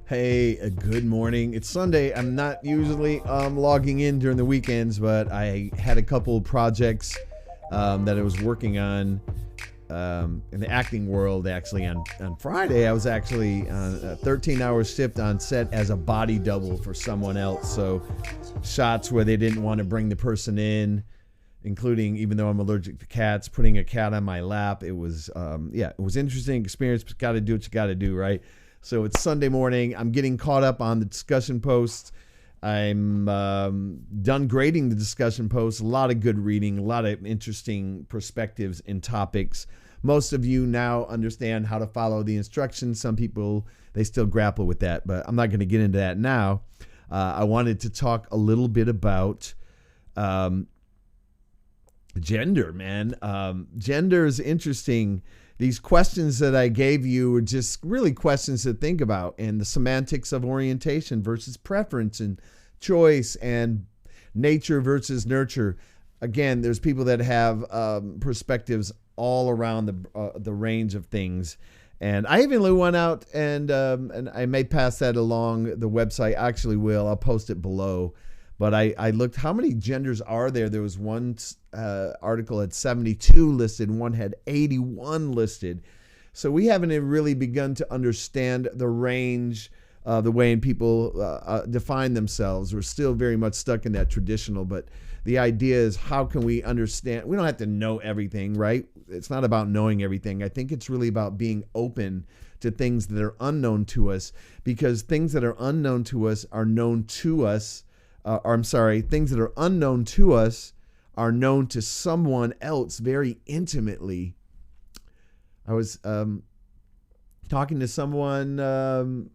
Hey, good morning. It's Sunday. I'm not usually logging in during the weekends, but I had a couple projects that I was working on in the acting world. Actually, on Friday, I was actually on a 13-hour shift on set as a body double for someone else. So shots where they didn't want to bring the person in, including, even though I'm allergic to cats, putting a cat on my lap. It was, it was interesting experience. But got to do what you got to do, right? So it's Sunday morning. I'm getting caught up on the discussion posts. I'm done grading the discussion posts. A lot of good reading, a lot of interesting perspectives and topics. Most of you now understand how to follow the instructions. Some people, they still grapple with that, but I'm not going to get into that now. I wanted to talk a little bit about gender, man. Gender is interesting. These questions that I gave you are just really questions to think about, and the semantics of orientation versus preference and choice and nature versus nurture. Again, there's people that have perspectives all around the range of things. And I even went out and I may pass that along the website. I actually will. I'll post it below. But I looked, how many genders are there? There was one article had 72 listed, and one had 81 listed. So we haven't really begun to understand the range of the way in people define themselves. We're still very much stuck in that traditional, but the idea is, how can we understand? We don't have to know everything, right? It's not about knowing everything. I think it's really about being open to things that are unknown to us, because things that are unknown to us are known to us. Things that are unknown to us are known to someone else very intimately. I was talking to someone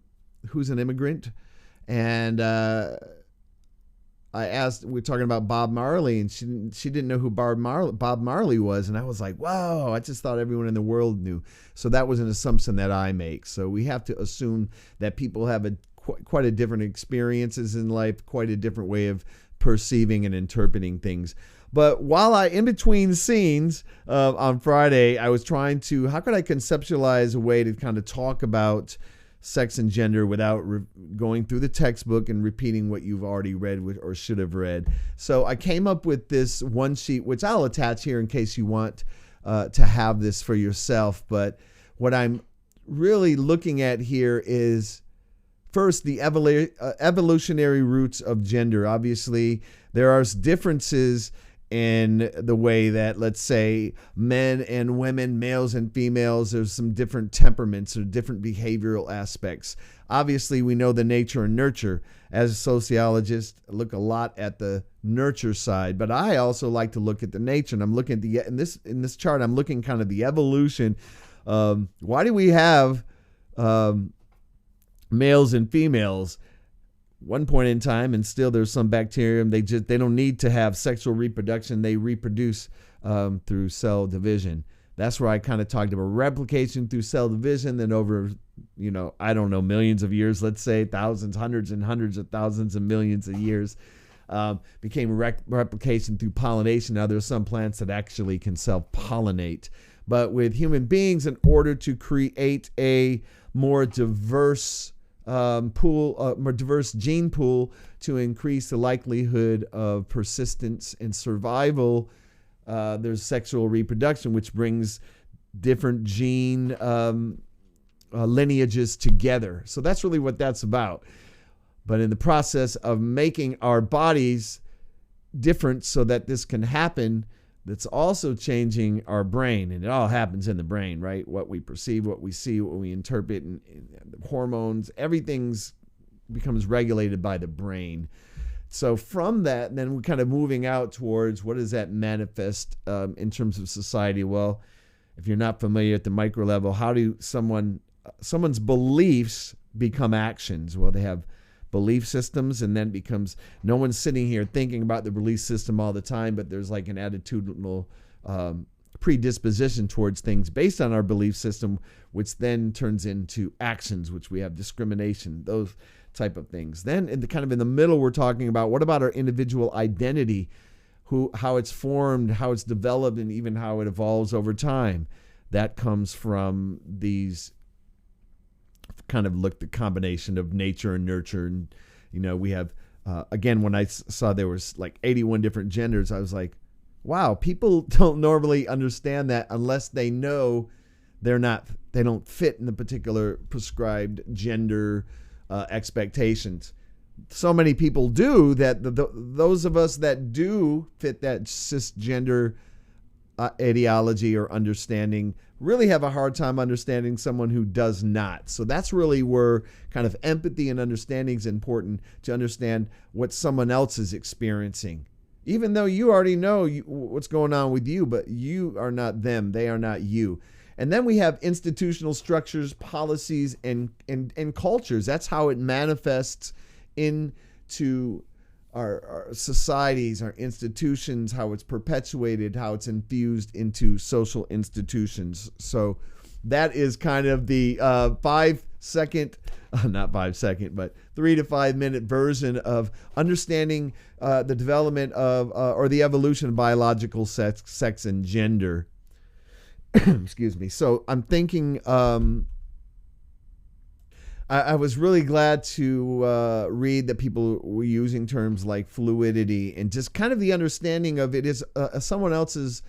who's an immigrant, and I asked, we were talking about Bob Marley, and she didn't know who Bob Marley was, and I was like, wow, I just thought everyone in the world knew. So that was an assumption that I make. So we have to assume that people have quite a different experiences in life, quite a different way of perceiving and interpreting things. But while in between scenes on Friday, I was trying to, how could I conceptualize a way to kind of talk about sex and gender without going through the textbook and repeating what you've already read or should have read. So I came up with this one sheet, which I'll attach here in case you want to have this for yourself. But what I'm really looking at here is, first, the evolutionary roots of gender. Obviously, there are differences in the way that, let's say, men and women, males and females, there's some different temperaments or different behavioral aspects. Obviously, we know the nature and nurture. As a sociologist, I look a lot at the nurture side, but I also like to look at the nature. And I'm looking at in this chart, I'm looking kind of the evolution. Why do we have males and females one point in time, and still there's some bacterium, they don't need to have sexual reproduction. They reproduce through cell division. That's where I kind of talked about replication through cell division. Then over, I don't know, millions of years, let's say thousands, hundreds and hundreds of thousands and millions of years, became replication through pollination. Now there's some plants that actually can self-pollinate. But with human beings, in order to create a more diverse more diverse gene pool to increase the likelihood of persistence and survival, there's sexual reproduction, which brings different gene lineages together. So that's really what that's about. But in the process of making our bodies different so that this can happen, that's also changing our brain. And it all happens in the brain, right? What we perceive, what we see, what we interpret, and the hormones, everything's becomes regulated by the brain. So from that, then we're kind of moving out towards, what does that manifest in terms of society? Well, if you're not familiar at the micro level, how do someone's beliefs become actions? Well, they have belief systems, and then becomes, no one's sitting here thinking about the belief system all the time, but there's like an attitudinal predisposition towards things based on our belief system, which then turns into actions, which we have discrimination, those type of things. Then in the middle, we're talking about, what about our individual identity, how it's formed, how it's developed, and even how it evolves over time. That comes from these kind of looked at the combination of nature and nurture. And, we have, again, when I saw there was like 81 different genders, I was like, wow, people don't normally understand that unless they know they don't fit in the particular prescribed gender expectations. So many people do that. Those of us that do fit that cisgender ideology or understanding really have a hard time understanding someone who does not. So that's really where kind of empathy and understanding is important, to understand what someone else is experiencing. Even though you already know what's going on with you, but you are not them. They are not you. And then we have institutional structures, policies, and cultures. That's how it manifests into our societies, our institutions, how it's perpetuated, how it's infused into social institutions. So that is kind of the 3 to 5 minute version of understanding the development of or the evolution of biological sex and gender. Excuse me. So I'm thinking, I was really glad to read that people were using terms like fluidity and just kind of the understanding of it is someone else's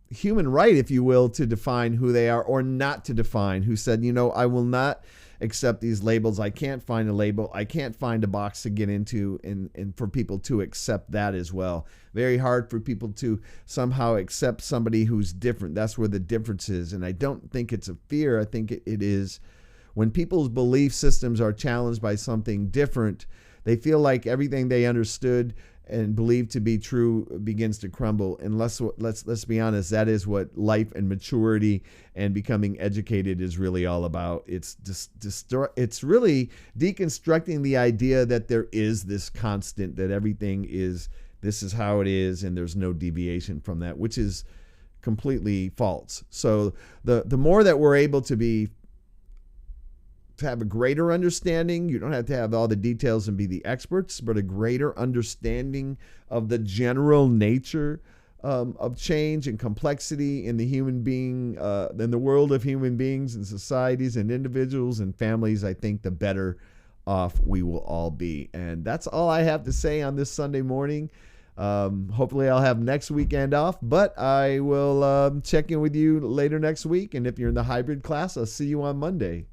human right, if you will, to define who they are or not to define, who said, I will not accept these labels. I can't find a label. I can't find a box to get into, and for people to accept that as well. Very hard for people to somehow accept somebody who's different. That's where the difference is. And I don't think it's a fear. I think it is when people's belief systems are challenged by something different, they feel like everything they understood and believed to be true begins to crumble. And let's be honest, that is what life and maturity and becoming educated is really all about. It's it's really deconstructing the idea that there is this constant, that everything is, this is how it is, and there's no deviation from that, which is completely false. So the more that we're able to have a greater understanding, you don't have to have all the details and be the experts, but a greater understanding of the general nature of change and complexity in the human being, in the world of human beings and societies and individuals and families, I think the better off we will all be. And that's all I have to say on this Sunday morning. Hopefully I'll have next weekend off, but I will check in with you later next week. And if you're in the hybrid class, I'll see you on Monday.